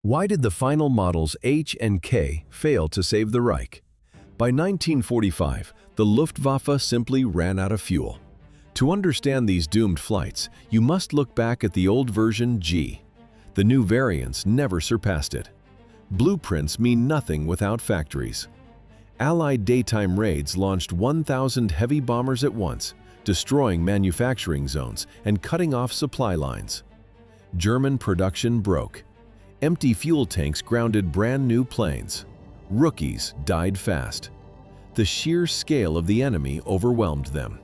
Why did the final models H and K fail to save the Reich? By 1945, the Luftwaffe simply ran out of fuel. To understand these doomed flights, you must look back at the old version G. The new variants never surpassed it. Blueprints mean nothing without factories. Allied daytime raids launched 1,000 heavy bombers at once, destroying manufacturing zones and cutting off supply lines. German production broke. Empty fuel tanks grounded brand new planes. Rookies died fast. The sheer scale of the enemy overwhelmed them.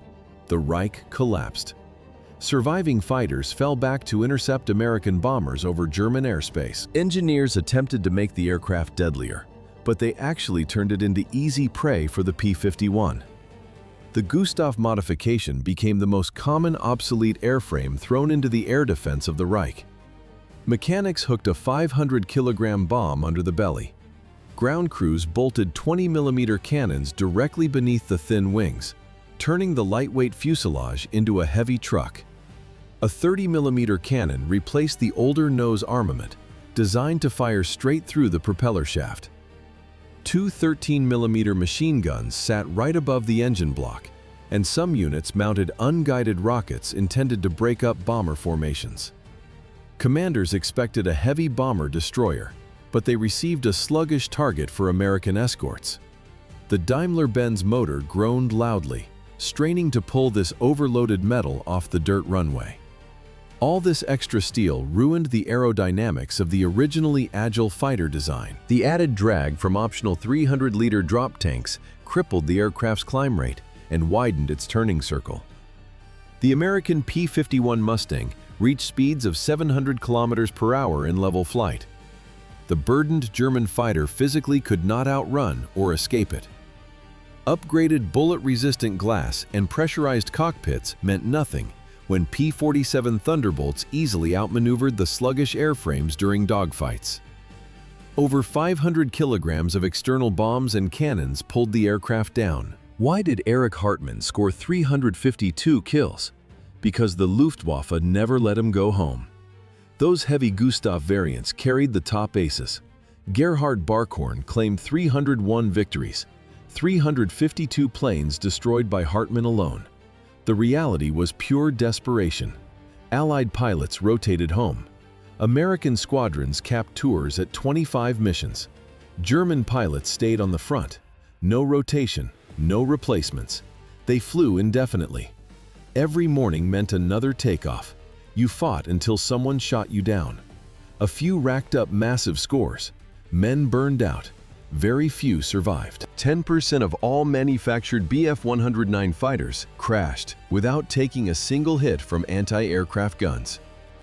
The Reich collapsed. Surviving fighters fell back to intercept American bombers over German airspace. Engineers attempted to make the aircraft deadlier, but they actually turned it into easy prey for the P-51. The Gustav modification became the most common obsolete airframe thrown into the air defense of the Reich. Mechanics hooked a 500-kilogram bomb under the belly. Ground crews bolted 20mm cannons directly beneath the thin wings, turning the lightweight fuselage into a heavy truck. A 30mm cannon replaced the older nose armament, designed to fire straight through the propeller shaft. Two 13mm machine guns sat right above the engine block, and some units mounted unguided rockets intended to break up bomber formations. Commanders expected a heavy bomber destroyer, but they received a sluggish target for American escorts. The Daimler-Benz motor groaned loudly, straining to pull this overloaded metal off the dirt runway. All this extra steel ruined the aerodynamics of the originally agile fighter design. The added drag from optional 300-liter drop tanks crippled the aircraft's climb rate and widened its turning circle. The American P-51 Mustang reached speeds of 700 kilometers per hour in level flight. The burdened German fighter physically could not outrun or escape it. Upgraded bullet-resistant glass and pressurized cockpits meant nothing when P-47 Thunderbolts easily outmaneuvered the sluggish airframes during dogfights. Over 500 kilograms of external bombs and cannons pulled the aircraft down. Why did Erich Hartmann score 352 kills? Because the Luftwaffe never let him go home. Those heavy Gustav variants carried the top aces. Gerhard Barkhorn claimed 301 victories, 352 planes destroyed by Hartmann alone. The reality was pure desperation. Allied pilots rotated home. American squadrons capped tours at 25 missions. German pilots stayed on the front. No rotation, no replacements. They flew indefinitely. Every morning meant another takeoff. You fought until someone shot you down. A few racked up massive scores. Men burned out. Very few survived. 10% of all manufactured Bf-109 fighters crashed without taking a single hit from anti-aircraft guns.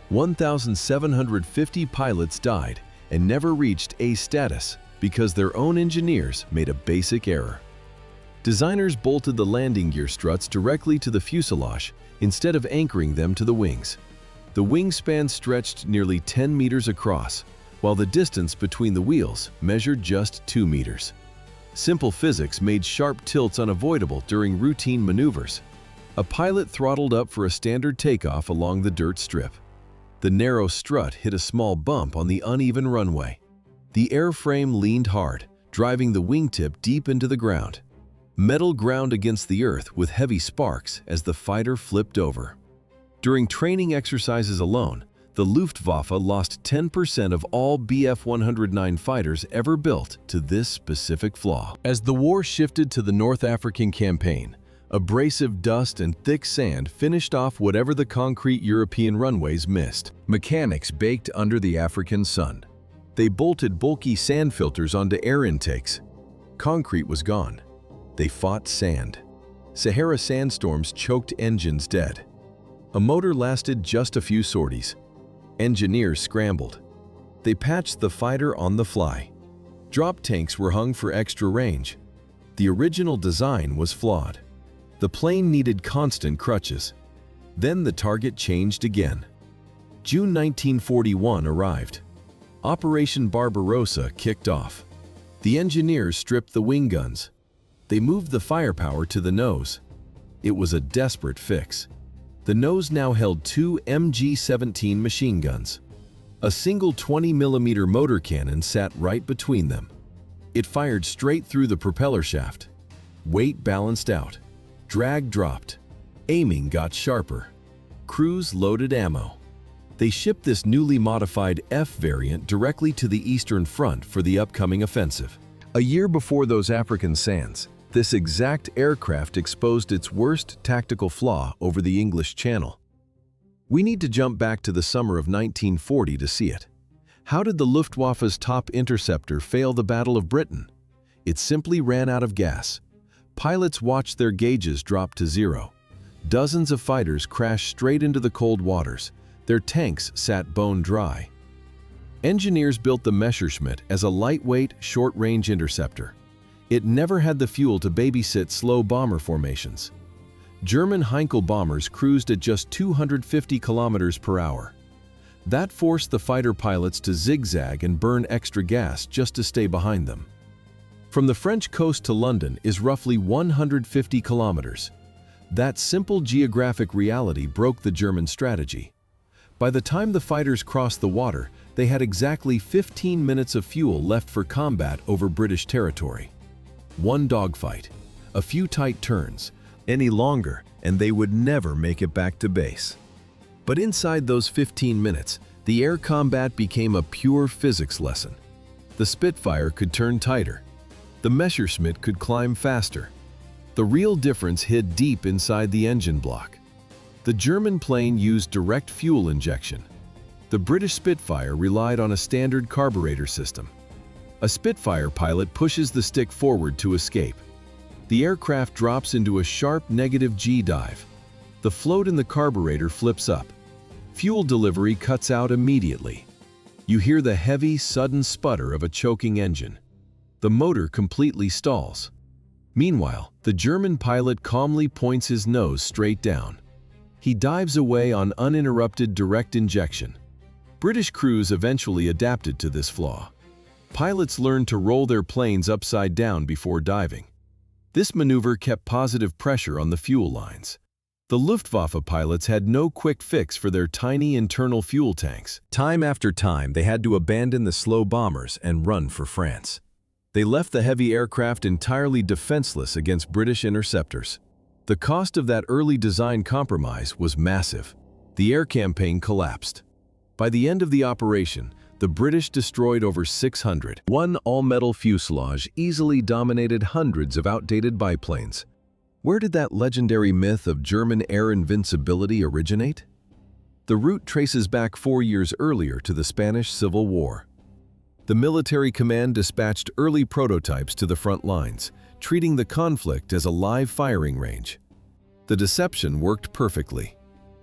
1,750 pilots died and never reached A status because their own engineers made a basic error. Designers bolted the landing gear struts directly to the fuselage instead of anchoring them to the wings. The wingspan stretched nearly 10 meters across, while the distance between the wheels measured just 2 meters. Simple physics made sharp tilts unavoidable during routine maneuvers. A pilot throttled up for a standard takeoff along the dirt strip. The narrow strut hit a small bump on the uneven runway. The airframe leaned hard, driving the wingtip deep into the ground. Metal ground against the earth with heavy sparks as the fighter flipped over. During training exercises alone, the Luftwaffe lost 10% of all Bf-109 fighters ever built to this specific flaw. As the war shifted to the North African campaign, abrasive dust and thick sand finished off whatever the concrete European runways missed. Mechanics baked under the African sun. They bolted bulky sand filters onto air intakes. Concrete was gone. They fought sand. Sahara sandstorms choked engines dead. A motor lasted just a few sorties. Engineers scrambled. They patched the fighter on the fly. Drop tanks were hung for extra range. The original design was flawed. The plane needed constant crutches. Then the target changed again. June 1941 arrived. Operation Barbarossa kicked off. The engineers stripped the wing guns. They moved the firepower to the nose. It was a desperate fix. The nose now held two MG-17 machine guns. A single 20mm motor cannon sat right between them. It fired straight through the propeller shaft. Weight balanced out. Drag dropped. Aiming got sharper. Crews loaded ammo. They shipped this newly modified F variant directly to the Eastern Front for the upcoming offensive. A year before those African sands, this exact aircraft exposed its worst tactical flaw over the English Channel. We need to jump back to the summer of 1940 to see it. How did the Luftwaffe's top interceptor fail the Battle of Britain? It simply ran out of gas. Pilots watched their gauges drop to zero. Dozens of fighters crashed straight into the cold waters. Their tanks sat bone dry. Engineers built the Messerschmitt as a lightweight, short-range interceptor. It never had the fuel to babysit slow bomber formations. German Heinkel bombers cruised at just 250 kilometers per hour. That forced the fighter pilots to zigzag and burn extra gas just to stay behind them. From the French coast to London is roughly 150 kilometers. That simple geographic reality broke the German strategy. By the time the fighters crossed the water, they had exactly 15 minutes of fuel left for combat over British territory. One dogfight, a few tight turns, any longer, and they would never make it back to base. But inside those 15 minutes, the air combat became a pure physics lesson. The Spitfire could turn tighter. The Messerschmitt could climb faster. The real difference hid deep inside the engine block. The German plane used direct fuel injection. The British Spitfire relied on a standard carburetor system. A Spitfire pilot pushes the stick forward to escape. The aircraft drops into a sharp negative G dive. The float in the carburetor flips up. Fuel delivery cuts out immediately. You hear the heavy, sudden sputter of a choking engine. The motor completely stalls. Meanwhile, the German pilot calmly points his nose straight down. He dives away on uninterrupted direct injection. British crews eventually adapted to this flaw. Pilots learned to roll their planes upside down before diving. This maneuver kept positive pressure on the fuel lines. The Luftwaffe pilots had no quick fix for their tiny internal fuel tanks. Time after time, they had to abandon the slow bombers and run for France. They left the heavy aircraft entirely defenseless against British interceptors. The cost of that early design compromise was massive. The air campaign collapsed. By the end of the operation, the British destroyed over 600. One all-metal fuselage easily dominated hundreds of outdated biplanes. Where did that legendary myth of German air invincibility originate? The route traces back 4 years earlier to the Spanish Civil War. The military command dispatched early prototypes to the front lines, treating the conflict as a live firing range. The deception worked perfectly.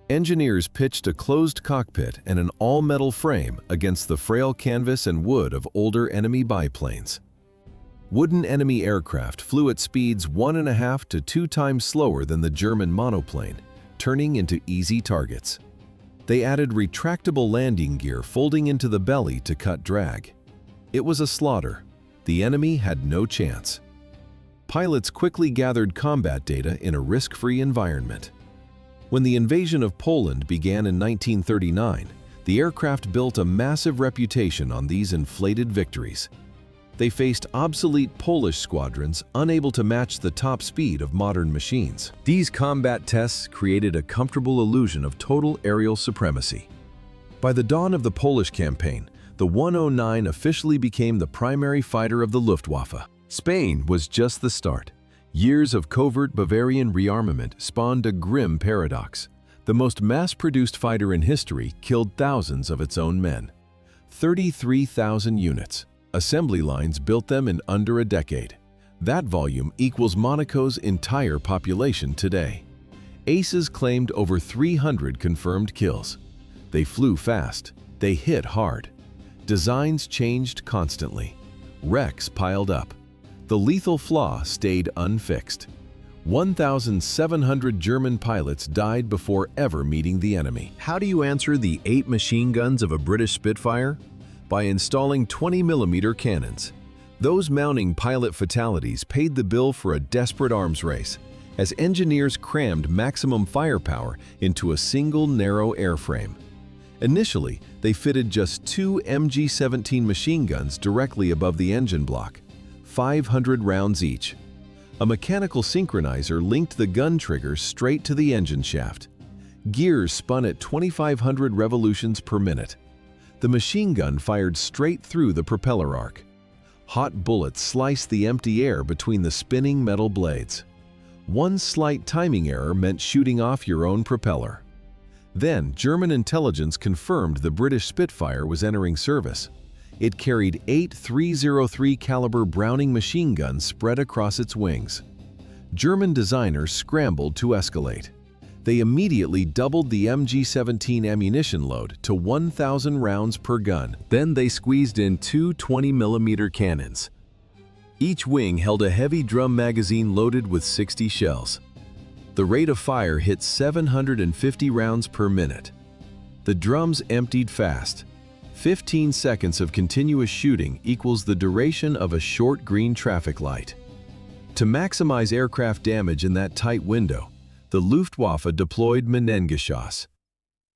Engineers pitched a closed cockpit and an all-metal frame against the frail canvas and wood of older enemy biplanes. Wooden enemy aircraft flew at speeds 1.5 to 2 times slower than the German monoplane, turning into easy targets. They added retractable landing gear folding into the belly to cut drag. It was a slaughter. The enemy had no chance. Pilots quickly gathered combat data in a risk-free environment. When the invasion of Poland began in 1939, the aircraft built a massive reputation on these inflated victories. They faced obsolete Polish squadrons unable to match the top speed of modern machines. These combat tests created a comfortable illusion of total aerial supremacy. By the dawn of the Polish campaign, the 109 officially became the primary fighter of the Luftwaffe. Spain was just the start. Years of covert Bavarian rearmament spawned a grim paradox. The most mass-produced fighter in history killed thousands of its own men. 33,000 units. Assembly lines built them in under a decade. That volume equals Monaco's entire population today. Aces claimed over 300 confirmed kills. They flew fast. They hit hard. Designs changed constantly. Wrecks piled up. The lethal flaw stayed unfixed. 1,700 German pilots died before ever meeting the enemy. How do you answer the 8 machine guns of a British Spitfire? By installing 20mm cannons. Those mounting pilot fatalities paid the bill for a desperate arms race, as engineers crammed maximum firepower into a single narrow airframe. Initially, they fitted just 2 MG-17 machine guns directly above the engine block, 500 rounds each. A mechanical synchronizer linked the gun triggers straight to the engine shaft. Gears spun at 2,500 revolutions per minute. The machine gun fired straight through the propeller arc. Hot bullets sliced the empty air between the spinning metal blades. One slight timing error meant shooting off your own propeller. Then, German intelligence confirmed the British Spitfire was entering service. It carried 8 .303 caliber Browning machine guns spread across its wings. German designers scrambled to escalate. They immediately doubled the MG-17 ammunition load to 1,000 rounds per gun. Then they squeezed in 2 20mm cannons. Each wing held a heavy drum magazine loaded with 60 shells. The rate of fire hit 750 rounds per minute. The drums emptied fast. 15 seconds of continuous shooting equals the duration of a short green traffic light. To maximize aircraft damage in that tight window, the Luftwaffe deployed Menengeschoss.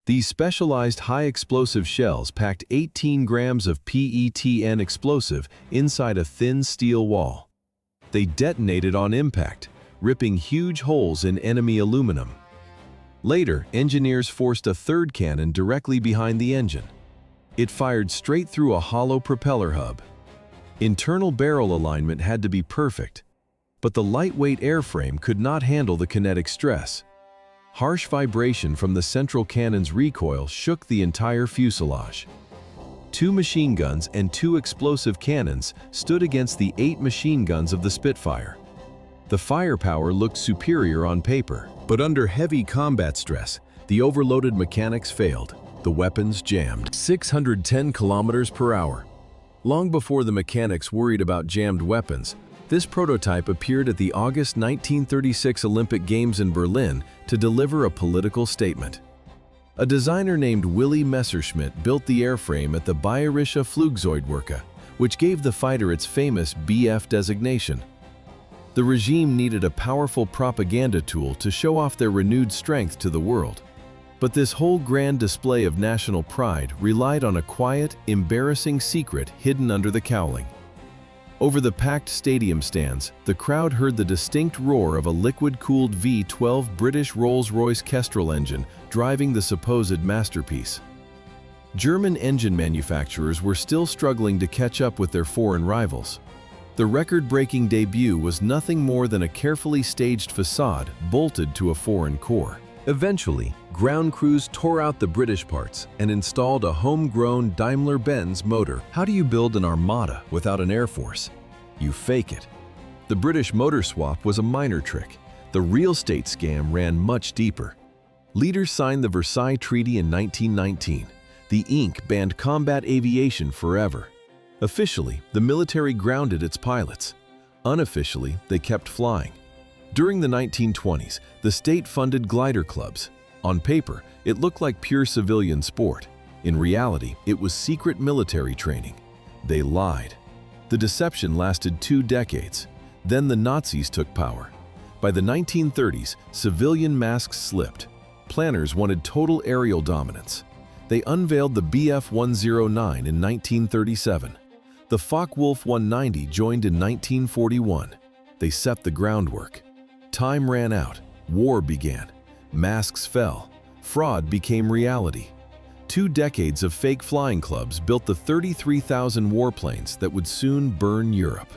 These specialized high-explosive shells packed 18 grams of PETN explosive inside a thin steel wall. They detonated on impact, ripping huge holes in enemy aluminum. Later, engineers forced a third cannon directly behind the engine. It fired straight through a hollow propeller hub. Internal barrel alignment had to be perfect, but the lightweight airframe could not handle the kinetic stress. Harsh vibration from the central cannon's recoil shook the entire fuselage. 2 machine guns and 2 explosive cannons stood against the 8 machine guns of the Spitfire. The firepower looked superior on paper, but under heavy combat stress, the overloaded mechanics failed. The weapons jammed. 610 kilometers per hour. Long before the mechanics worried about jammed weapons, this prototype appeared at the August 1936 Olympic Games in Berlin to deliver a political statement. A designer named Willy Messerschmitt built the airframe at the Bayerische Flugzeugwerke, which gave the fighter its famous BF designation. The regime needed a powerful propaganda tool to show off their renewed strength to the world. But this whole grand display of national pride relied on a quiet, embarrassing secret hidden under the cowling. Over the packed stadium stands, the crowd heard the distinct roar of a liquid-cooled V12 British Rolls-Royce Kestrel engine driving the supposed masterpiece. German engine manufacturers were still struggling to catch up with their foreign rivals. The record-breaking debut was nothing more than a carefully staged facade bolted to a foreign core. Eventually, ground crews tore out the British parts and installed a homegrown Daimler-Benz motor. How do you build an armada without an air force? You fake it. The British motor swap was a minor trick. The real estate scam ran much deeper. Leaders signed the Versailles Treaty in 1919. The ink banned combat aviation forever. Officially, the military grounded its pilots. Unofficially, they kept flying. During the 1920s, the state funded glider clubs. On paper, it looked like pure civilian sport. In reality, it was secret military training. They lied. The deception lasted 2 decades. Then the Nazis took power. By the 1930s, civilian masks slipped. Planners wanted total aerial dominance. They unveiled the Bf-109 in 1937. The Focke-Wulf 190 joined in 1941. They set the groundwork. Time ran out. War began. Masks fell. Fraud became reality. 2 decades of fake flying clubs built the 33,000 warplanes that would soon burn Europe.